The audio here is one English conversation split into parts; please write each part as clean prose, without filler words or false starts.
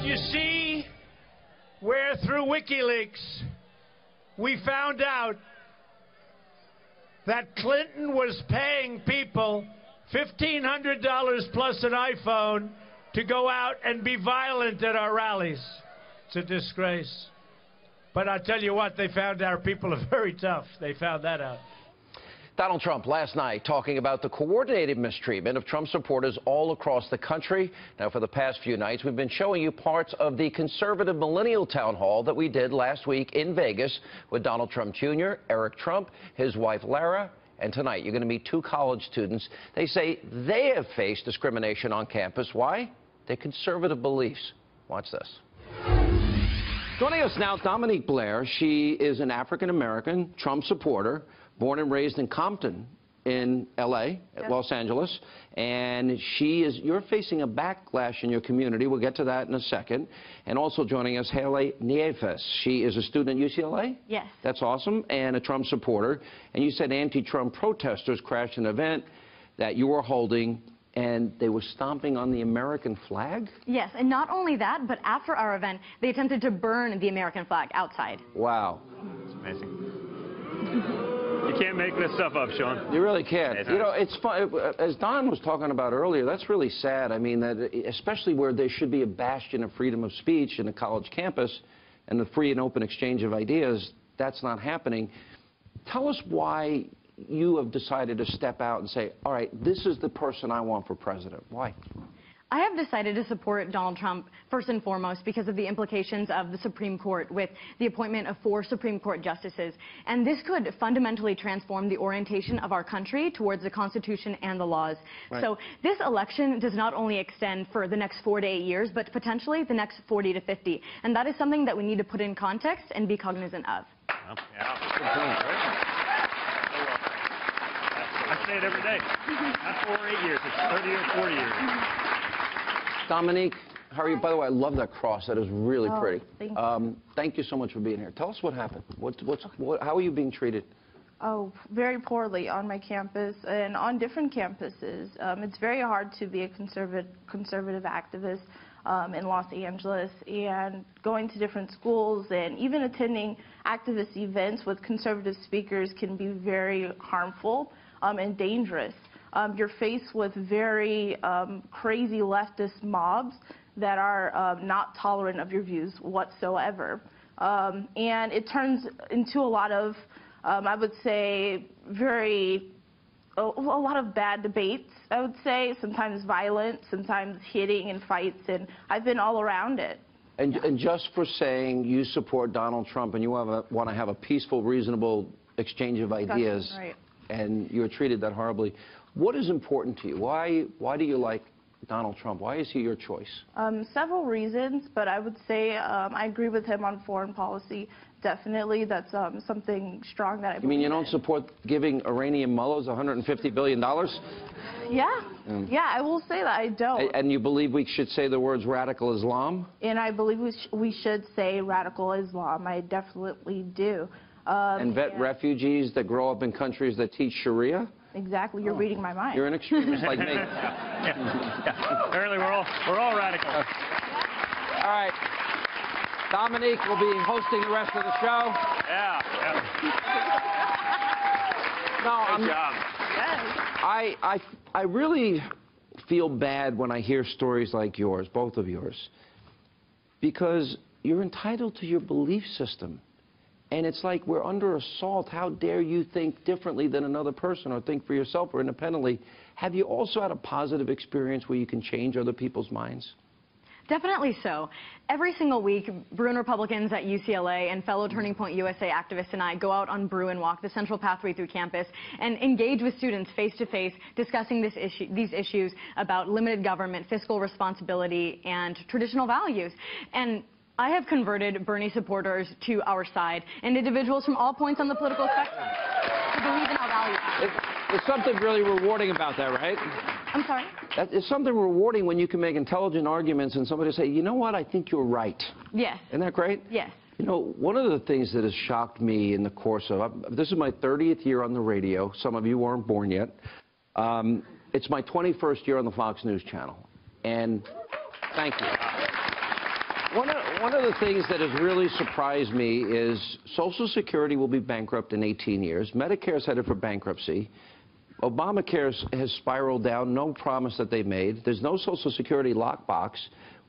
Did you see where through WikiLeaks we found out that Clinton was paying people $1,500 plus an iPhone to go out and be violent at our rallies? It's a disgrace. But I'll tell you what, they found our people are very tough. They found that out. Donald Trump last night talking about the coordinated mistreatment of Trump supporters all across the country. Now, for the past few nights, we've been showing you parts of the conservative millennial town hall that we did last week in Vegas with Donald Trump Jr., Eric Trump, his wife Lara, and tonight you're going to meet two college students. They say they have faced discrimination on campus. Why? Their conservative beliefs. Watch this. Joining us now, Dominique Blair. She is an African-American Trump supporter, born and raised in Compton in L.A., Los Angeles. And you're facing a backlash in your community. We'll get to that in a second. And also joining us, Haley Nieves. She is a student at UCLA? Yes. That's awesome. And a Trump supporter. And you said anti-Trump protesters crashed an event that you were holding, and they were stomping on the American flag? Yes, and not only that, but after our event, they attempted to burn the American flag outside. Wow. It's amazing. You can't make this stuff up, Sean. You really can't. You know, it's fun. As Don was talking about earlier, that's really sad. I mean, that especially where there should be a bastion of freedom of speech in a college campus and the free and open exchange of ideas, that's not happening. Tell us why you have decided to step out and say, all right, this is the person I want for president. Why? I have decided to support Donald Trump first and foremost because of the implications of the Supreme Court with the appointment of 4 Supreme Court justices. And this could fundamentally transform the orientation of our country towards the Constitution and the laws. Right. So this election does not only extend for the next 4 to 8 years, but potentially the next 40 to 50. And that is something that we need to put in context and be cognizant of. Well, yeah. Good point, right? I say it every day. Not 4 or 8 years, it's 30 or 40 years. Dominique, how are you? By the way, I love that cross. That is really pretty. Thank you. Thank you so much for being here. Tell us what happened. How are you being treated? Oh, very poorly on my campus and on different campuses. It's very hard to be a conservative activist in Los Angeles, and going to different schools and even attending activist events with conservative speakers can be very harmful and dangerous. You're faced with very crazy leftist mobs that are not tolerant of your views whatsoever. And it turns into a lot of, I would say, a lot of bad debates, I would say, sometimes violent, sometimes hitting and fights, and I've been all around it. And just for saying you support Donald Trump and you want to have a peaceful, reasonable exchange of ideas, right, and you're treated that horribly, what is important to you? Why do you like Donald Trump? Why is he your choice? Several reasons, but I would say I agree with him on foreign policy. Definitely, that's something strong that I believe in. You mean you don't support giving Iranian mullahs $150 billion? Yeah. Yeah, I will say that. I don't. And you believe we should say the words radical Islam? And I believe we should say radical Islam. I definitely do. And vet refugees that grow up in countries that teach Sharia? Exactly. You're reading my mind. You're an extremist like me. Yeah. Apparently, we're all radical. All right. Dominique will be hosting the rest of the show. Yeah. No, Good job. I really feel bad when I hear stories like yours, both of yours, because you're entitled to your belief system. And it's like we're under assault. How dare you think differently than another person or think for yourself or independently? Have you also had a positive experience where you can change other people's minds? Definitely so. Every single week, Bruin Republicans at UCLA and fellow Turning Point USA activists and I go out on Bruin Walk, the central pathway through campus, and engage with students face-to-face, discussing these issues about limited government, fiscal responsibility, and traditional values. And I have converted Bernie supporters to our side, and individuals from all points on the political spectrum to believe in our values. There's something really rewarding about that, right? I'm sorry? It's something rewarding when you can make intelligent arguments and somebody say, you know what, I think you're right. Yes. Isn't that great? Yes. You know, one of the things that has shocked me in the course of, this is my 30th year on the radio. Some of you weren't born yet. It's my 21st year on the Fox News Channel. And thank you. One of the things that has really surprised me is Social Security will be bankrupt in 18 years. Medicare's headed for bankruptcy. Obamacare has spiraled down, no promise that they made. There's no Social Security lockbox.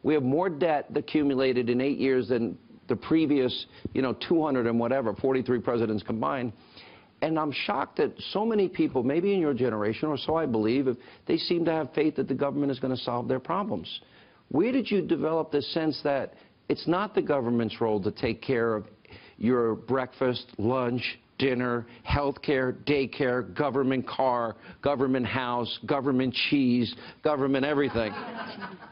We have more debt accumulated in 8 years than the previous, 200 and whatever, 43 presidents combined. And I'm shocked that so many people, maybe in your generation, or so I believe, they seem to have faith that the government is going to solve their problems. Where did you develop the sense that it's not the government's role to take care of your breakfast, lunch, dinner, health care, daycare, government car, government house, government cheese, government everything?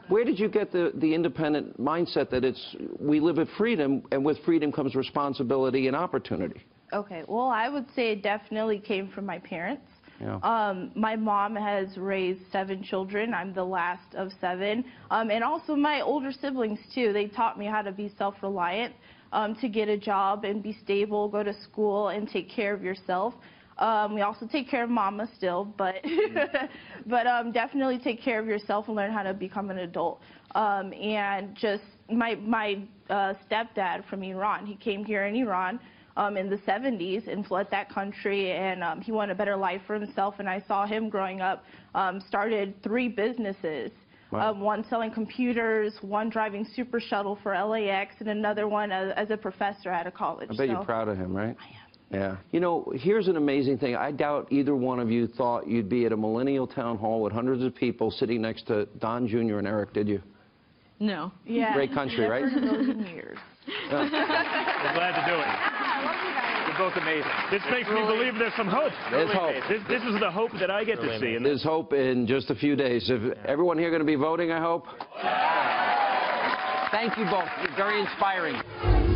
Where did you get the independent mindset that we live with freedom, and with freedom comes responsibility and opportunity? Okay, well, I would say it definitely came from my parents. Yeah. My mom has raised 7 children. I'm the last of 7. And also my older siblings, too. They taught me how to be self-reliant, to get a job and be stable, go to school, and take care of yourself. We also take care of mama still, but definitely take care of yourself and learn how to become an adult. And just my stepdad from Iran, he came here in Iran in the 70s and fled that country, and he wanted a better life for himself. And I saw him growing up, started 3 businesses. Wow. One selling computers, one driving super shuttle for LAX, and another one as a professor at a college. I bet you're proud of him, right? I am. Yeah. Here's an amazing thing. I doubt either one of you thought you'd be at a millennial town hall with hundreds of people sitting next to Don Jr. and Eric, did you? No. Yeah. Great country, right? Never in a million years. We're glad to do it. You're both amazing. This makes me believe there's some hope. There's hope. This is the hope that I get to see. And There's hope in just a few days. If everyone here going to be voting, I hope? Thank you both. You're very inspiring.